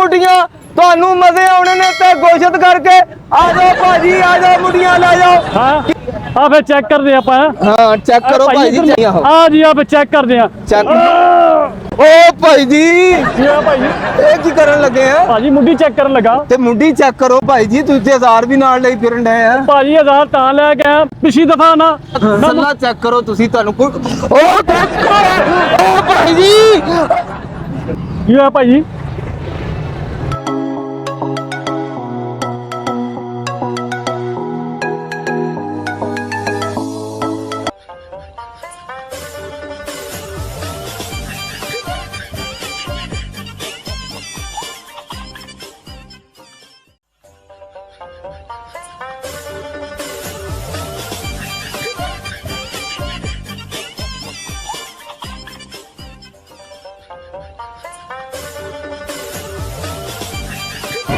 ਮੁੱਠੀਆਂ ਤੁਹਾਨੂੰ ਮਜ਼ੇ ਆਉਣੇ ਨੇ ਤੇ ਗੋਸ਼ਤ ਕਰਕੇ ਆ ਜਾਓ ਭਾਜੀ ਆ ਜਾਓ ਮੁੱਠੀਆਂ ਲੈ ਜਾਓ। हाँ आ फिर चेक कर दे ਆਪਾਂ हाँ चेक करो भाई जी आ जी आ फिर चेक कर दे चेक ओ भाई जी ये भाई ਇਹ ਕੀ ਕਰਨ ਲੱਗੇ ਆ ਭਾਜੀ ਮੁੱਢੀ ਚੈੱਕ ਕਰਨ ਲੱਗਾ ਤੇ ਮੁੰਡੀ ਚੈੱਕ ਕਰੋ ਭਾਈ ਜੀ ਤੁਸੀਂ ਤੇ 1000 ਵੀ ਨਾਲ ਲਈ ਫਿਰਨ ਡਏ ਆ ਭਾਜੀ 1000 ਤਾਂ ਲੈ ਕੇ ਆਇਆ ਪਿਛਲੀ ਦਫਾ ਨਾ ਸੱਲਾ ਚੈੱਕ ਕਰੋ ਤੁਸੀਂ ਤੁਹਾਨੂੰ ਕੋਈ ਓ ਦੇਖੋ ਓ ਭਾਈ ਜੀ ਕੀ ਹੋਇਆ ਭਾਜੀ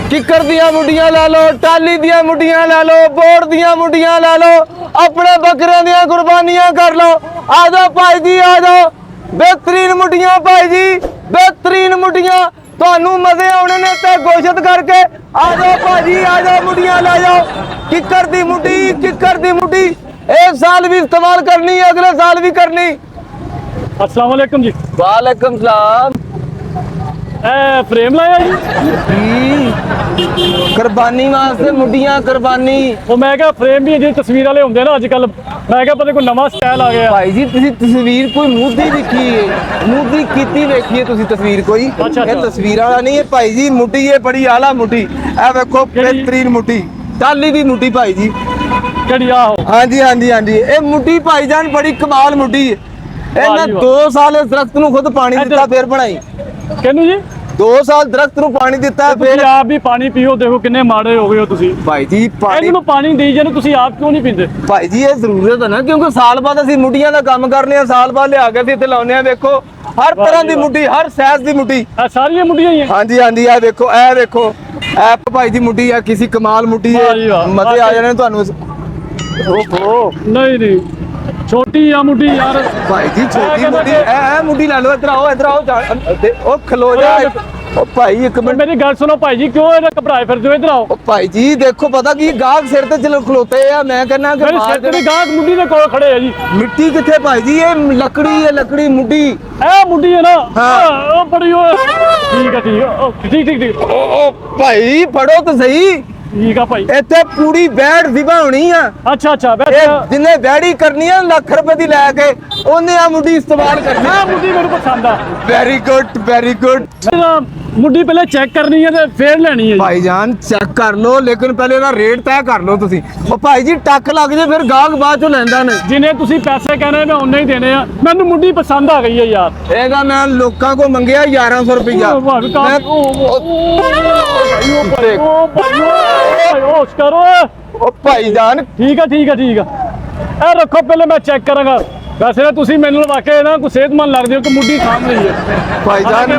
किकर दिया मुंडियां ला लो टाली दिया मुंडियां ला लो बोर्ड दिया मुंडियां ला लो अपने बकरे दिया कुर्बानियां कर लो आ जाओ भाई जी आ जाओ बेहतरीन मुंडियां भाई जी बेहतरीन मुंडियां ਤੁਹਾਨੂੰ ਮਜ਼ੇ ਆਉਣੇ ਨੇ ਤੇ ਗੋਸ਼ਤ ਕਰਕੇ ਆ ਜਾਓ ਭਾਜੀ ਆ ਜਾਓ ਮੁੰਡੀਆਂ ਲੈ ਜਾਓ ਕਿੱਕਰ ਦੀ ਮੁੰਡੀ एक साल भी इस्तेमाल करनी है अगले साल भी करनी। अस्सलाम वालेकुम जी। वालेकुम सलाम। फ्रेम लाया जी कुर्बानी वास्ते मुंडियां कुर्बानी वो मैं क्या फ्रेम भी जी तस्वीर वाले होंगे ना अजकल मैं क्या पता कोई नवा स्टाइल आ गया भाई जी तुसी तस्वीर कोई मुद्दी दिखी है मुद्दी कीती देखी है तुसी तस्वीर कोई ये तस्वीर वाला नहीं है भाई जी मुट्ठी ये बड़ी आला मुट्ठी ए देखो बेहतरीन मुट्ठी टाली दी मुट्ठी भाई जी केड़ी आहो हां जी ए मुट्ठी भाईजान बड़ी कमाल मुट्ठी है ए मैं 2 साल इस दरख्त ਨੂੰ खुद पानी दिता फिर बनाई कहनू जी 2 साल दरख्त ਨੂੰ पानी दिता फिर आप भी पानी पियो देखो कितने माड़े हो गए हो तुसी भाई जी पानी दी जाने तुसी आप क्यों नहीं पींदे भाई जी ये जरूरत है ना क्योंकि साल बाद ਅਸੀਂ ਮੁੱਢੀਆਂ ਦਾ ਕੰਮ ਕਰਨੇ ਆ ਸਾਲ ਬਾਅਦ ਲਿਆ ਕੇ ਅਸੀਂ ਇੱਥੇ ਲਾਉਨੇ ਆ ਵੇਖੋ हर तरह दी मुट्ठी हर साइज दी मुट्ठी सारी मुट्ठियां ही हैं हां जी ए देखो ए भाई जी मुट्ठी है किसी कमाल मुट्ठी है मजे आ जाने ਤੁਹਾਨੂੰ ओहो नहीं छोटी या मुट्ठी यार भाई जी छोटी मुट्ठी ए मुट्ठी ले लो इधर आओ ओ खलो जा ओ भाई एक मिनट मेरी गल सुनो भाई जी क्यों इधर घबराए फिरदे हो इधर आओ ओ भाई जी देखो पता की गाहक सिर ते चलो खलोते आ मैं कहना कि मेरे सिर ते गाहक मुट्ठी दे कोल खड़े है जी मिट्टी किथे भाई जी ये लकड़ी मुट्ठी ए मुट्ठी है ना हां ओ बड़ी ठीक है ओ भाई पढ़ो तो सही ठीक है भाई ਇੱਥੇ ਪੂਰੀ ਬੈੜ ਜ਼ਿਬਾ ਹੋਣੀ ਆ अच्छा ਜਿੰਨੇ ਬੈੜੀ ਕਰਨੀ ਆ ਲੱਖ ਰੁਪਏ ਦੀ ਲੈ ਕੇ ਉਹਨੇ ਆ ਮੁੱਢੀ ਇਸਤੇਮਾਲ ਕਰਨੀ ਆ ਮੁੱਢੀ ਮੈਨੂੰ ਪਸੰਦ ਆ ਵੈਰੀ ਗੁੱਡ ਮੁੱਢੀ ਪਹਿਲੇ ਚੈੱਕ ਕਰਨੀ ਹੈ ਤੇ ਫੇਰ ਲੈਣੀ ਹੈ ਭਾਈਜਾਨ ਚੈੱਕ ਕਰ ਲਓ ਲੇਕਿਨ ਪਹਿਲੇ ਉਹਦਾ ਰੇਟ ਤੈਅ ਕਰ ਲਓ ਤੁਸੀਂ ਉਹ ਭਾਈ ਜੀ ਟੱਕ ਲੱਗ ਜੇ ਫਿਰ ਗਾਹਕ ਬਾਅਦ ਚੋਂ ਲੈਂਦਾ ਨੇ ਜਿੰਨੇ ਤੁਸੀਂ ਪੈਸੇ ਕਹਿੰਦੇ ਮੈਂ ਉਹਨੇ ਹੀ ਦੇਣੇ ਆ ਮੈਨੂੰ ਮੁੱਢੀ ਪਸੰਦ ਆ ਗਈ ਹੈ ਯਾਰ ਇਹਦਾ ਮੈਂ ਲੋਕਾਂ ਕੋ ਮੰਗਿਆ 1100 ਰੁਪਇਆ ਭਾਈਜਾਨ ਠੀਕ ਹੈ ਇਹ ਰੱਖੋ ਪਹਿਲੇ ਮੈਂ ਚੈੱਕ ਕਰਾਂਗਾ वैसे ना तुसी मैनू वाकई ना कोई सेहतमंद लगदे हो कि मुड्डी साम रही है भाईजान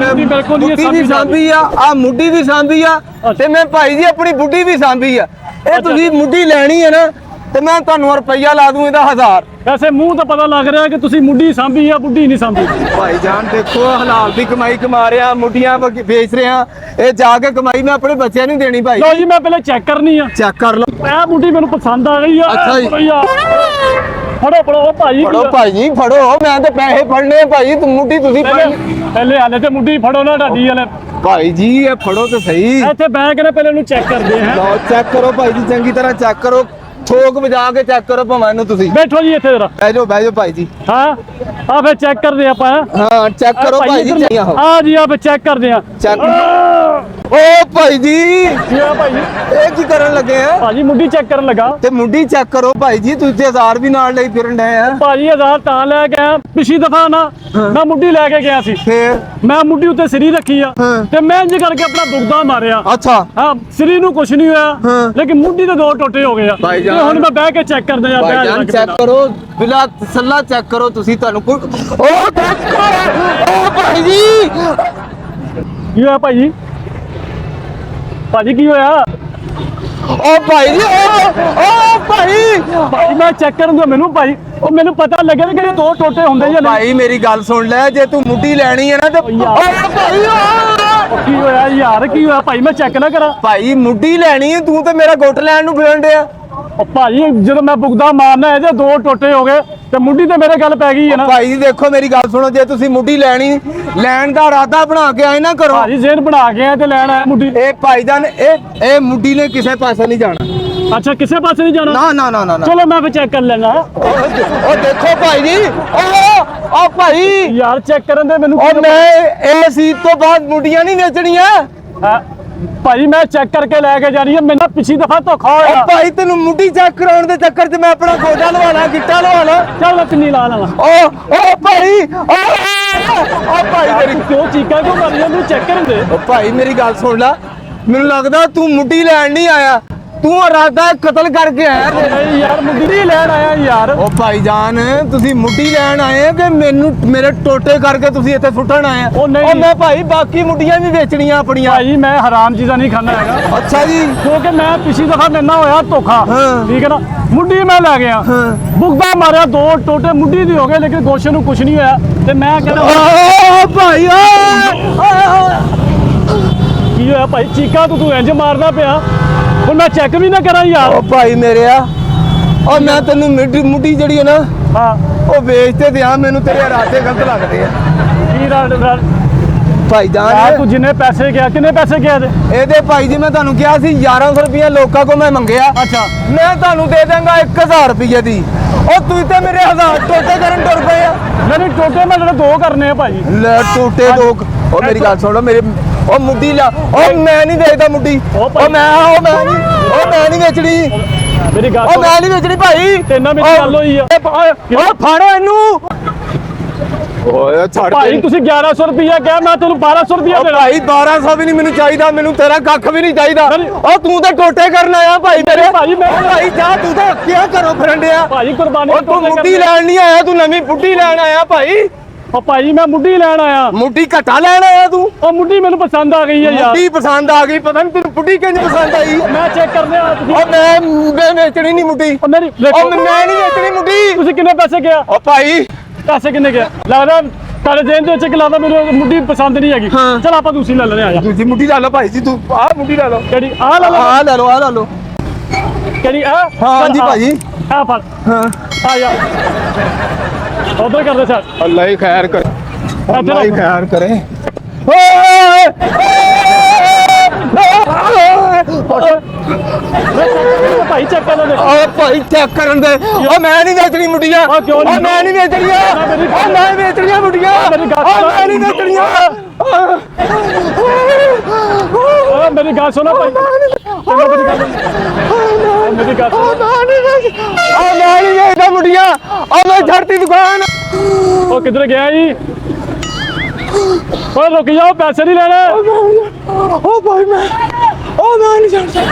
मुड्डी भी सांभी आ मुड्डी भी सांभी आ ते मैं भाई जी अपनी बुड्डी भी सांभी आ ए तुसी मुड्डी लेनी है ना ते मैं ਤੁਹਾਨੂੰ ਰੁਪਈਆ ਲਾ ਦੂੰ ਇਹਦਾ 1000 वैसे मुंह तो पता लग रहा है कि तुसी मुड्डी सांभी या बुड्डी नहीं सांभी भाईजान देखो हलाल दी कमाई कमा रहे हैं मुड्डियां बेच रहे हैं ए जाके कमाई मैं अपने बच्चों नहीं देनी भाई लो जी मैं पहले चेक करनी है चेक कर लो ए मुड्डी मेनू पसंद आ गई है अच्छा जी फड़ो भाई जी फड़ो मैं तो पैसे फड़ने भाई तुम मुड्डी तुसी पहले हाले ते मुड्डी फड़ो ना ढाडी वाले भाई जी ये फड़ो तो सही ਇੱਥੇ ਬੈਠ ਕੇ ਨਾ ਪਹਿਲੇ ਉਹਨੂੰ ਚੈੱਕ ਕਰਦੇ ਹਾਂ ਲਓ ਚੈੱਕ ਕਰੋ ਭਾਈ ਜੀ ਚੰਗੀ ਤਰ੍ਹਾਂ ਚੈੱਕ ਕਰੋ ਠੋਕ ਵਜਾ ਕੇ ਚੈੱਕ ਕਰੋ ਭਾਵੇਂ ਇਹਨੂੰ ਤੁਸੀਂ ਬੈਠੋ ਜੀ ਇੱਥੇ ਜਰਾ ਬਹਿ ਜਾਓ ਭਾਈ ਜੀ ਹਾਂ ਆ ਫਿਰ ਚੈੱਕ ਕਰਦੇ ਆਪਾਂ ਹਾਂ ਚੈੱਕ ਕਰੋ ਭਾਈ ਜੀ ਆ ਜੀ ਆ ਫਿਰ ਚੈੱਕ ਕਰਦੇ ਆ ਚੈੱਕ ਓ ਭਾਈ ਜੀ ਕੀ ਆ ਭਾਈ ਇਹ ਕੀ ਕਰਨ ਲੱਗੇ ਆ ਭਾਜੀ ਮੁੱਢੀ ਚੈੱਕ ਕਰਨ ਲੱਗਾ ਤੇ ਮੁੱਢੀ ਚੈੱਕ ਕਰੋ ਭਾਈ ਜੀ ਤੁਸੀਂ 1000 ਵੀ ਨਾਲ ਲਈ ਫਿਰਨ ਡਏ ਆ ਭਾਜੀ 1000 ਤਾਂ ਲੈ ਕੇ ਆਇਆ ਪਿਛਲੀ ਦਫਾ ਨਾ ਮੈਂ ਮੁੱਢੀ ਲੈ ਕੇ ਗਿਆ ਸੀ ਫੇਰ ਮੈਂ ਮੁੱਢੀ ਉੱਤੇ ਸਿਰੀ ਰੱਖੀ ਆ ਤੇ ਮੈਂ ਇੰਜ ਕਰਕੇ ਆਪਣਾ ਦੁਗਦਾ ਮਾਰਿਆ ਅੱਛਾ ਹਾਂ ਸਿਰੀ ਨੂੰ ਕੁਝ ਨਹੀਂ ਹੋਇਆ ਲੇਕਿਨ ਮੁੱਢੀ ਦੇ 2 ਟੋਟੇ ਹੋ ਗਏ ਆ ਤੇ ਹੁਣ ਮੈਂ ਬਹਿ ਕੇ ਚੈੱਕ ਕਰਦਾ ਯਾਰ ਭਾਈਜਾਨ ਚੈੱਕ ਕਰੋ ਬਿਲਾ ਤਸੱਲਾ ਚੈੱਕ ਕਰੋ ਤੁਸੀਂ ਤੁਹਾਨੂੰ ਕੋਈ ਓ ਦੇਖੋ ਓ ਭਾਈ ਜੀ ਕੀ ਹੋਇਆ ਭਾਜੀ ਕੀ ਹੋਇਆ ਓ ਭਾਈ ਜੀ ਓ ਭਾਈ ਮੈਂ ਚੈੱਕ ਕਰੂੰਗਾ ਮੈਨੂੰ ਭਾਈ ਉਹ ਮੈਨੂੰ ਪਤਾ ਲੱਗਿਆ ਕਿ 2 ਟੋਟੇ ਹੁੰਦੇ ਜਾਂ ਭਾਈ ਮੇਰੀ ਗੱਲ ਸੁਣ ਲੈ ਜੇ ਤੂੰ ਮੁੱਢੀ ਲੈਣੀ ਹੈ ਨਾ ਤੇ ਓ ਭਾਈ ਉਹ ਕੀ ਹੋਇਆ ਯਾਰ, ਕੀ ਹੋਇਆ ਭਾਈ? ਮੈਂ ਚੈੱਕ ਨਾ ਕਰਾਂ? ਭਾਈ ਮੁੱਢੀ ਲੈਣੀ ਹੈ, ਤੂੰ ਤੇ ਮੇਰਾ ਗੁੱਟ ਲੈਣ ਨੂੰ ਫਿਰਨ ਡਿਆ। ਉਹ ਭਾਈ ਜਦੋਂ ਮੈਂ ਬੁਗਦਾ ਮਾਰਨਾ ਇਹਦੇ ਦੋ ਟੋਟੇ ਹੋ ਗਏ ਤੇ ਮੁੱਢੀ ਤੇ ਮੇਰੇ ਗੱਲ ਪੈ ਗਈ ਹੈ ਨਾ। ਭਾਈ ਜੀ ਦੇਖੋ ਮੇਰੀ ਗੱਲ ਸੁਣੋ, ਜੇ ਤੁਸੀਂ ਮੁੱਢੀ ਲੈਣ ਦਾ ਇਰਾਦਾ ਬਣਾ ਕੇ ਆਏ ਨਾ ਕਰੋ। ਭਾਜੀ ਜ਼ੇਨ ਬਣਾ ਕੇ ਆਏ ਤੇ ਲੈਣ ਆਇਆ ਮੁੱਢੀ। ਇਹ ਭਾਈਜਾਨ ਇਹ ਮੁੱਢੀ ਨੇ ਕਿਸੇ ਪਾਸੇ ਨਹੀਂ ਜਾਣਾ। ਅੱਛਾ, ਕਿਸੇ ਪਾਸੇ ਨਹੀਂ ਜਾਣਾ? ਨਾ ਨਾ ਨਾ ਨਾ ਨਾ। ਚਲੋ ਮੈਂ ਫਿਰ ਚੈੱਕ ਕਰ ਲੈਣਾ। ਉਹ ਦੇਖੋ ਭਾਈ ਜੀ, ਉਹ ਭਾਈ ਯਾਰ ਚੈੱਕ ਕਰਨ ਦੇ ਮੈਨੂੰ। ਉਹ ਮੈਂ ਇਹ ਸੀਟ ਤੋਂ ਬਾਅਦ ਮੁੱਢੀਆਂ ਨਹੀਂ ਵੇਚਣੀਆਂ। ਭਾਈ ਮੈਂ ਚੈੱਕ ਕਰਕੇ ਲੈ ਕੇ ਜਾਣੀ ਹੈ, ਮੈਨੂੰ ਪਿਛਲੀ ਦਫਾ ਧੋਖਾ ਹੋਇਆ। ਭਾਈ ਤੈਨੂੰ ਮੁੱਢੀ ਚੈੱਕ ਕਰਾਉਣ ਦੇ ਚੱਕਰ 'ਚ ਮੈਂ ਆਪਣਾ ਗੋਡਾ ਲਵਾ ਲਾਂ, ਗਿੱਟਾ ਲਵਾ ਲਾਂ। ਚੱਲ ਮੈਂ ਪਿੰਨੀ ਲਾ ਲਾ। ਉਹ ਭਾਈ, ਉਹ ਭਾਈ ਮੇਰੀ ਕਿਉਂ ਚੀਕਾਂ ਕਿਉਂ ਮਾਰੀ ਜਾਂਦੇ? ਚੈੱਕ ਕਰਨ ਦੇ। ਉਹ ਭਾਈ ਮੇਰੀ ਗੱਲ ਸੁਣ ਲੈ, ਮੈਨੂੰ ਲੱਗਦਾ ਤੂੰ ਮੁੱਢੀ ਲੈਣ ਨਹੀਂ ਆਇਆ, ਤੂੰ ਇਰਾਦਾ ਕਤਲ ਕਰਕੇ ਆਇਆ। ਨਹੀਂ ਯਾਰ, ਮੁੱਢੀ ਨਹੀਂ ਲੈਣ ਆਇਆ ਯਾਰ। ਉਹ ਭਾਈ ਜਾਨ, ਤੁਸੀਂ ਮੁੱਢੀ ਲੈਣ ਆਏ ਕਿ ਮੈਨੂੰ ਮੇਰੇ ਟੋਟੇ ਕਰਕੇ ਤੁਸੀਂ ਇੱਥੇ ਸੁੱਟਣ ਆਏ? ਉਹ ਨਹੀਂ। ਮੈਂ ਭਾਈ ਬਾਕੀ ਮੁੱਢੀਆਂ ਵੀ ਵੇਚਣੀਆਂ ਆਪਣੀਆਂ। ਭਾਈ ਮੈਂ ਹਰਾਮ ਚੀਜ਼ਾਂ ਨਹੀਂ ਖਾਂਦਾ ਹੈਗਾ। ਅੱਛਾ ਜੀ। ਕਿਉਂਕਿ ਮੈਂ ਪਿਛਲੀ ਦਫਾ ਮੇਰੇ ਨਾਲ ਹੋਇਆ ਧੋਖਾ, ਹਾਂ। ਠੀਕ ਹੈ ਨਾ। ਮੁੱਢੀ ਮੈਂ ਲੈ ਗਿਆ, ਬੁਗਦਾ ਮਾਰਿਆ, ਦੋ ਟੋਟੇ ਮੁੱਢੀ ਦੇ ਹੋ ਗਏ, ਲੇਕਿਨ ਗੋਸ਼ੇ ਨੂੰ ਕੁਝ ਨਹੀਂ ਹੋਇਆ। ਤੇ ਮੈਂ ਕਹਿੰਦਾ ਓ ਭਾਈ ਕੀ ਹੋਇਆ ਭਾਈ? ਚੀਕਾਂ ਤੂੰ ਇੰਜ ਮਾਰਦਾ ਪਿਆ, ਹੁਣ ਮੈਂ ਚੈੱਕ ਵੀ ਨਾ ਕਰਾਂ ਯਾਰ। ਉਹ ਭਾਈ ਮੇਰਿਆ, ਉਹ ਮੈਂ ਤੈਨੂੰ ਮੁੱਢੀ ਜਿਹੜੀ ਹੈ ਨਾ, ਹਾਂ ਉਹ ਵੇਚ ਤੇ ਦਿਆਂ, ਮੈਨੂੰ ਤੇਰੇ ਇਰਾਦੇ ਗਲਤ ਲੱਗਦੇ ਆ। ਕੀ ਰਾਡ ਭਾਈ ਯਾਰ, ਜਾਨ ਤੂੰ ਜਿੰਨੇ ਪੈਸੇ ਗਿਆ, ਕਿੰਨੇ ਪੈਸੇ ਗਿਆ ਇਹਦੇ? ਇਹਦੇ ਭਾਈ ਜੀ ਮੈਂ ਤੁਹਾਨੂੰ ਕਿਹਾ ਸੀ 1100 ਰੁਪਏ ਲੋਕਾਂ ਕੋ ਮੈਂ ਮੰਗਿਆ। ਅੱਛਾ, ਮੈਂ ਤੁਹਾਨੂੰ ਦੇ ਦਾਂਗਾ 1000 ਰੁਪਏ ਦੀ। ਉਹ ਤੁਸੀਂ ਤੇ ਮੇਰੇ 1000 ਟੋਟੇ ਕਰਨ ਟੁਰ ਪਏ ਆ। ਨਹੀਂ ਟੋਟੇ ਮੈਂ ਜਿਹੜੇ ਦੋ ਕਰਨੇ ਆ ਭਾਈ। ਲੈ ਟੋਟੇ ਦੋ। ਉਹ ਮੇਰੀ ਗੱਲ ਸੁਣ ਲਓ, ਮੇਰੇ ਉਹ ਮੁੱਢੀ ਲਾ। ਉਹ ਮੈਂ ਨਹੀਂ ਵੇਚਦਾ ਮੁੱਢੀ। ਉਹ ਮੈਂ ਨਹੀਂ ਵੇਚਣੀ। ਮੇਰੀ ਗੱਲ ਉਹ ਮੈਂ ਨਹੀਂ ਵੇਚਣੀ ਭਾਈ। ਤੇਨਾਂ ਵਿੱਚ ਗੱਲ ਹੋਈ ਆ। ਉਹ ਫੜੋ ਇਹਨੂੰ। ਓਏ ਛੱਡ ਭਾਈ ਤੁਸੀਂ 1100 ਰੁਪਇਆ ਕਿਹਾ, ਮੈਂ ਤੈਨੂੰ 1200 ਰੁਪਇਆ ਦੇਣਾ। ਭਾਈ 1200 ਵੀ ਨਹੀਂ ਮੈਨੂੰ ਚਾਹੀਦਾ, ਮੈਨੂੰ ਤੇਰਾ ਕੱਖ ਵੀ ਨਹੀਂ ਚਾਹੀਦਾ। ਉਹ ਤੂੰ ਤਾਂ ਟੋਟੇ ਕਰਨ ਆਇਆ ਭਾਈ ਮੇਰੇ। ਭਾਈ ਮੈਂ ਭਾਈ ਜਾ, ਤੂੰ ਤਾਂ ਕਿਆ ਕਰੋ ਫਰੰਡਿਆ। ਭਾਈ ਕੁਰਬਾਨੀ। ਉਹ ਤੂੰ ਮੁੱਢੀ ਲੈਣ ਨਹੀਂ ਆਇਆ, ਤੂੰ ਨਵੀਂ ਮੁੱਢੀ ਲੈਣ ਆਇਆ ਭਾਈ। ਉਹ ਭਾਈ ਮੈਂ ਮੁੱਢੀ ਲੈਣ ਆਇਆ। ਮੁੱਢੀ ਘਟਾ ਲੈਣ ਆਇਆ ਤੂੰ? ਉਹ ਮੁੱਢੀ ਮੈਨੂੰ ਪਸੰਦ ਆ ਗਈ ਹੈ ਯਾਰ। ਮੁੱਢੀ ਪਸੰਦ ਆ ਗਈ, ਪਤਾ ਨਹੀਂ ਤੈਨੂੰ ਮੁੱਢੀ ਕਿੰਜ ਪਸੰਦ ਆਈ। ਮੈਂ ਚੈੱਕ ਕਰਨੇ ਆ ਤੁਸੀਂ। ਉਹ ਮੈਂ ਵੇਚਣੀ ਨਹੀਂ ਮੁੱਢੀ। ਉਹ ਨਹੀਂ ਉਹ ਮੈਂ ਨਹੀਂ ਵੇਚਣੀ ਮੁੱਢੀ। ਤੁਸੀਂ ਕਿੰਨੇ ਪੈਸੇ ਗਿਆ? ਉਹ ਭਾਈ ਪੈਸੇ ਕਿੰਨੇ ਗਿਆ? ਲੱਗਦਾ ਤੁਹਾਡੇ ਜੇਨ ਦੇ ਵਿੱਚ ਕਿ ਲੱਗਦਾ ਮੈਨੂੰ ਮੁੱਢੀ ਪਸੰਦ ਨਹੀਂ ਹੈਗੀ। ਹਾਂ। ਚਲ ਆਪਾਂ ਦੂਸਰੀ ਲੈ ਲੈਣੇ ਆ ਜਾ। ਦੂਜੀ ਮੁੱਢੀ ਲੈ ਲਓ ਭਾਈ ਜੀ, ਤੂੰ ਆਹ ਮੁੱਢੀ ਲੈ ਲਓ। ਕਿਹੜੀ? ਆਹ ਲੈ ਲਓ। ਆਹ ਲੈ ਲਓ, ਆਹ ਲੈ ਲਓ। ਕਿਹੜੀ? ਆ ਹਾਂ ਜੀ ਭਾਜੀ। ਆ ਫੜ। ਹਾਂ, ਆ ਜਾ ਉਧਰ ਕਰਦੇ ਸਰ। ਅੱਲਾ ਹੀ ਖੈਰ ਕਰੇ, ਅੱਲਾ ਹੀ ਖੈਰ ਕਰੇ। ਭਾਈ ਚੈੱਕ ਕਰ ਲੈ। ਓ ਭਾਈ ਚੈੱਕ ਕਰਨ ਦੇ। ਉਹ ਮੈਂ ਨਹੀਂ ਵੇਚਣੀ ਮੁੱਢੀਆਂ। ਉਹ ਕਿਉਂ ਨਹੀਂ? ਉਹ ਮੈਂ ਨਹੀਂ ਵੇਚਣੀਆਂ। ਉਹ ਮੈਂ ਵੇਚਣੀਆਂ ਮੁੱਢੀਆਂ। ਮੇਰੀ ਗੱਲ ਉਹ ਮੈਂ ਨਹੀਂ ਵੇਚਣੀਆਂ। ਮੇਰੀ ਗੱਲ ਸੁਣੋ ਭਾਈ। ਮੇਰੀ ਗੱਲ ਸੁਣੋ। ਉਹ ਮੈਂ ਨਹੀਂ ਵੇਚਦਾ ਮੁੱਢੀਆਂ। ਉਹ ਮੈਂ ਛੱਡਤੀ ਦੁਕਾਨ। ਉਹ ਕਿੱਧਰ ਗਿਆ ਜੀ? ਓਏ ਰੁਕ ਜਾਓ, ਪੈਸੇ ਨਹੀਂ ਲੈਣੇ। ਉਹ ਭਾਈ ਮੈਂ ਨਹੀਂ ਛੱਡ ਸਕਦਾ।